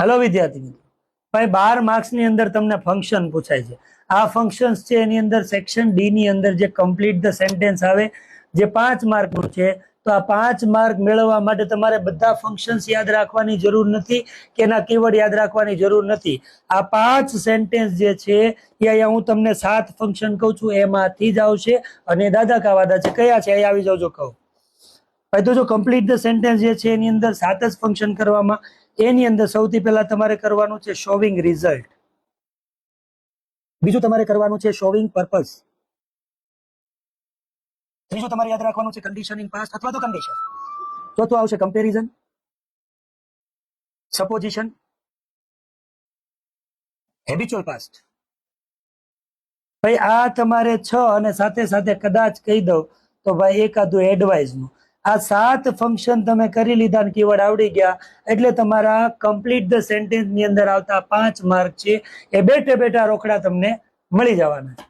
Hello विद्यार्थी मित्रों, भाई 12 मार्क्स ની અંદર તમને ફંક્શન પૂછાય છે। આ ફંક્શન્સ છે એની અંદર સેક્શન ડી ની અંદર જે કમ્પ્લીટ ધ સેન્ટેન્સ આવે જે 5 માર્ક નું છે, તો આ 5 માર્ક મેળવવા માટે તમારે બધા ફંક્શન્સ યાદ રાખવાની જરૂર નથી કે એના કીવર્ડ યાદ રાખવાની જરૂર નથી। આ 5 સેન્ટેન્સ જે છે એ અહીંયા હું તમને 7 ફંક્શન કહું છું એમાંથી જ આવશે અને દાદા કા વાદા છે કયા છે અહીં આવી જાવ જો કહું ભાઈ। તો જો કમ્પ્લીટ ધ સેન્ટેન્સ જે છે એની અંદર 7 જ ફંક્શન કરવામાં, એની અંદર સૌથી પહેલા તમારે કરવાનું છે શોવિંગ રિઝલ્ટ, બીજું તમારે કરવાનું છે શોવિંગ પર્પસ, ત્રીજું તમારે યાદ રાખવાનું છે કન્ડિશન ઇન પાસ્ટ અથવા તો કન્ડિશન, ચોથું આવશે કમ્પેરિઝન, સપોઝિશન, હેબિચ્યુઅલ પાસ્ટ। ભાઈ આ તમારે 6 અને સાથે સાથે કદાચ કહી દઉં તો ભાઈ એકાદું એડવાઇસ નું, આ 7 ફંક્શન તમે કરી લીધા ને કીવર્ડ આવડી ગયા એટલે તમારા કમ્પ્લીટ ધ સેન્ટેન્સ ની અંદર આવતા 5 માર્ક છે એ બેઠે બેઠા રોકડા તમને મળી જવાના છે।